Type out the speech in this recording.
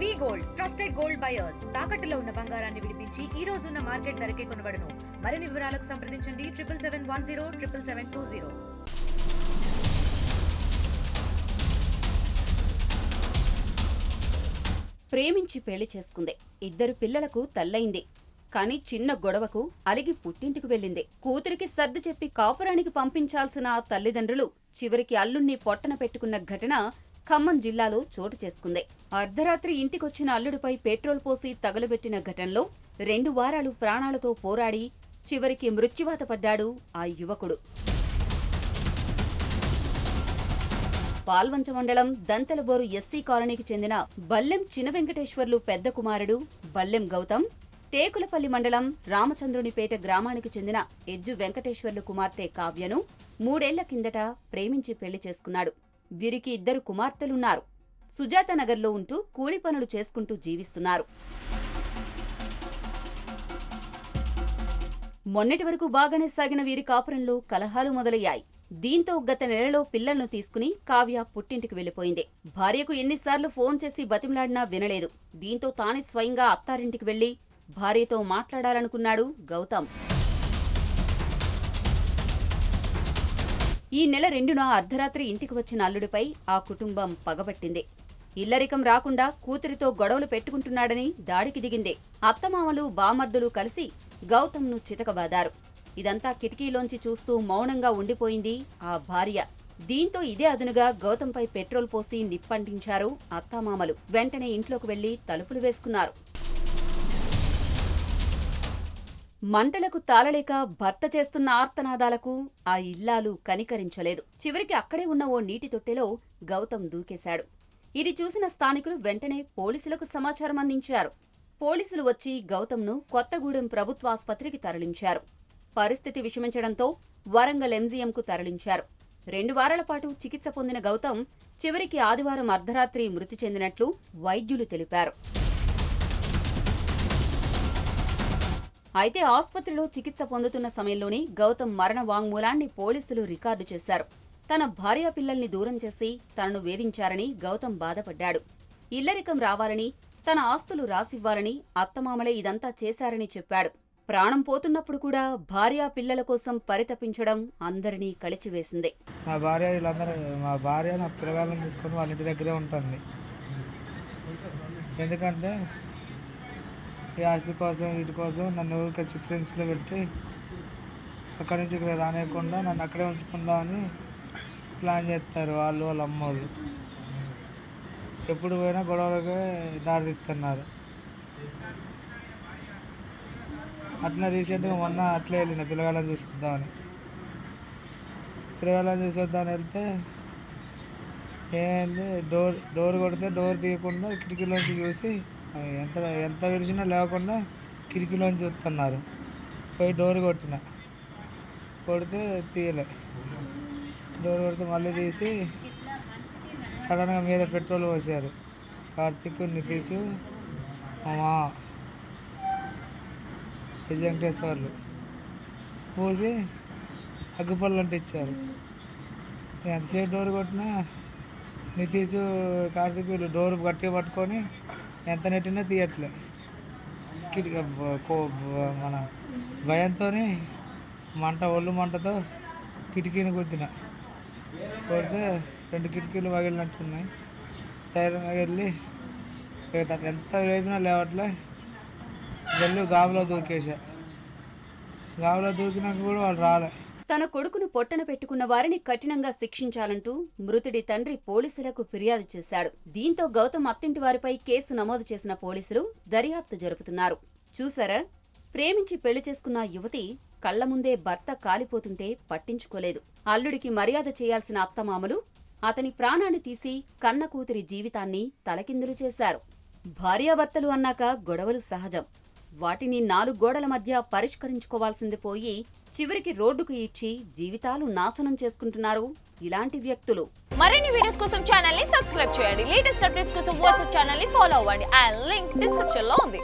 వి gold trusted gold buyers తాకట్టులో ఉన్న బంగారాన్ని విడిపించి ఈ రోజు ఉన్న మార్కెట్ ధరకే కొనబడును. మరిన్ని వివరాలకు సంప్రదించండి 7771077720. ప్రేమించి పెళ్లి చేసుకుంది. 2 పిల్లలకు తల్లయింది. కానీ చిన్న గొడవకు అలిగి పుట్టింటికి వెళ్ళింది. కూతురికి సర్ది చెప్పి కాపురానికి పంపించాల్సిన ఆ తల్లిదండ్రులు చివరికి అల్లుణ్ణి పొట్టన పెట్టుకున్న ఘటన ఖమ్మం జిల్లాలో చోటు చేసుకుంది. అర్ధరాత్రి ఇంటికొచ్చిన అల్లుడిపై పెట్రోల్ పోసి తగలబెట్టిన ఘటనలో 2 వారాలు ప్రాణాలతో పోరాడి చివరికి మృత్యువాత పడ్డాడు ఆ యువకుడు. పాల్వంచ మండలం దంతెలబోరు ఎస్సీ కాలనీకి చెందిన బల్లెం చినవెంకటేశ్వర్లు పెద్ద కుమారుడు బల్లెం గౌతమ్, టేకులపల్లి మండలం రామచంద్రునిపేట గ్రామానికి చెందిన ఎజ్జు వెంకటేశ్వర్లు కుమార్తె కావ్యను 3 ఏళ్ల కిందట ప్రేమించి పెళ్లి చేసుకున్నాడు. వీరికి 2 కుమార్తెలున్నారు. సుజాతనగర్లో ఉంటూ కూలి పనులు చేసుకుంటూ జీవిస్తున్నారు. మొన్నటి వరకు బాగానే సాగిన వీరి కాపురంలో కలహాలు మొదలయ్యాయి. దీంతో గత నెలలో పిల్లలను తీసుకుని కావ్య పుట్టింటికి వెళ్లిపోయింది. భార్యకు ఎన్నిసార్లు ఫోన్ చేసి బతిమలాడినా వినలేదు. దీంతో తానే స్వయంగా అత్తారింటికి వెళ్లి భార్యతో మాట్లాడాలనుకున్నాడు గౌతమ్. ఈ నెల 2న అర్ధరాత్రి ఇంటికి వచ్చిన అల్లుడిపై ఆ కుటుంబం పగబట్టింది. ఇల్లరికం రాకుండా కూతురితో గొడవలు పెట్టుకుంటున్నాడని దాడికి దిగింది. అత్తమామలు బామర్దులు కలిసి గౌతమ్ను చితకబాదారు. ఇదంతా కిటికీలోంచి చూస్తూ మౌనంగా ఉండిపోయింది ఆ భార్య. దీంతో ఇదే అదునుగా గౌతంపై పెట్రోల్ పోసి నిప్పంటించారు అత్తామామలు. వెంటనే ఇంట్లోకి వెళ్లి తలుపులు వేసుకున్నారు. మంటలకు తాళలేక భర్త చేస్తున్న ఆర్తనాదాలకు ఆ ఇల్లాలు కనికరించలేదు. చివరికి అక్కడే ఉన్న ఓ నీటి తొట్టెలో గౌతమ్ దూకేశాడు. ఇది చూసిన స్థానికులు వెంటనే పోలీసులకు సమాచారం అందించారు. పోలీసులు వచ్చి గౌతమ్ను కొత్తగూడెం ప్రభుత్వాసుపత్రికి తరలించారు. పరిస్థితి విషమించడంతో వరంగల్ ఎంజీఎంకు తరలించారు. 2 వారాల పాటు చికిత్స పొందిన గౌతమ్ చివరికి ఆదివారం అర్ధరాత్రి మృతి చెందినట్లు వైద్యులు తెలిపారు. అయితే ఆసుపత్రిలో చికిత్స పొందుతున్న సమయంలోనే గౌతమ్ మరణ వాంగ్మూలాన్ని పోలీసులు రికార్డు చేశారు. తన భార్యా పిల్లల్ని దూరం చేసి తనను వేధించారని గౌతమ్ బాధపడ్డాడు. ఇల్లరికం రావాలని, తన ఆస్తులు రాసివ్వాలని అత్తమామలే ఇదంతా చేశారని చెప్పాడు. ప్రాణం పోతున్నప్పుడు కూడా భార్యా పిల్లల కోసం పరితపించడం అందరినీ కలిచివేసింది. మా భార్య నా పిల్లగాళ్ళని తీసుకొని వాళ్ళ ఇంటి దగ్గరే ఉంటుంది. ఎందుకంటే ఈ ఆస్తి కోసం వీటి కోసం నన్ను ఊరికే చిత్రించులో పెట్టి అక్కడి నుంచి ఇక్కడ రానియకుండా నన్ను అక్కడే ఉంచుకుందామని ప్లాన్ చేస్తారు వాళ్ళు, వాళ్ళ అమ్మోళ్ళు. ఎప్పుడు పోయినా గొడవలకే దారితీస్తున్నారు. అట్లా రీసెంట్గా మొన్న అట్లే వెళ్ళిన పిల్లగాళ్ళని చూసుకుందామని. పిల్లగాళ్ళని చూసొద్దామని వెళ్తే ఏంది డోర్ కొడితే డోర్ తీయకుండా కిటికీలోంచి చూసి ఎంత విడిచినా లేకుండా కిటికీలోంచి చూస్తున్నారు. పోయి డోర్ కొడితే తీయలే. డోర్ కొడితే మళ్ళీ తీసి సడన్గా మీద పెట్రోల్ పోసారు. కార్తీక్, నితీష్, మా వెంకటేశ్వర్లు పోసి అగ్గిపళ్ళు అంటించారు. ఎంతసేపు డోర్ కొట్టినా నితీష్, కార్తీక్ డోర్ గట్టిగా పట్టుకొని ఎంత నెట్టినా తీయట్లే. మన భయంతో ఒళ్ళు మంటతో కిటికీని కొద్దిన కొడితే 2 కిటికీలు పగిలినట్టున్నాయి. ధైర్యంగా వెళ్ళి ఎంత వేపినా లేవట్లే వెళ్ళి గాబులో దూకేసా. గాబులో దూకినాక కూడా వాళ్ళు రాలే. తన కొడుకును పొట్టన పెట్టుకున్న వారిని కఠినంగా శిక్షించాలంటూ మృతుడి తండ్రి పోలీసులకు ఫిర్యాదు చేశాడు. దీంతో గౌతమ్ అత్తింటి వారిపై కేసు నమోదు చేసిన పోలీసులు దర్యాప్తు జరుపుతున్నారు. చూసారా, ప్రేమించి పెళ్లి చేసుకున్న యువతి కళ్ల ముందే భర్త కాలిపోతుంటే పట్టించుకోలేదు. అల్లుడికి మర్యాద చేయాల్సిన అత్తమామలు అతని ప్రాణాన్ని తీసి కన్న కూతురి జీవితాన్ని తలకిందులు చేశారు. భార్యాభర్తలు అన్నాక గొడవలు సహజం. వాటిని 4 గోడల మధ్య పరిష్కరించుకోవాల్సింది పోయి చివరికి రోడ్డుకు ఈడ్చి జీవితాలు నాశనం చేసుకుంటున్నారు ఇలాంటి వ్యక్తులు. మరిన్ని వీడియోస్ కోసం ఛానల్ ని సబ్స్క్రైబ్ చేయండి. లేటెస్ట్ అప్డేట్స్ కోసం వాట్సాప్ ఛానల్ ని ఫాలో అవ్వండి. ఆ లింక్ డిస్క్రిప్షన్ లో ఉంది.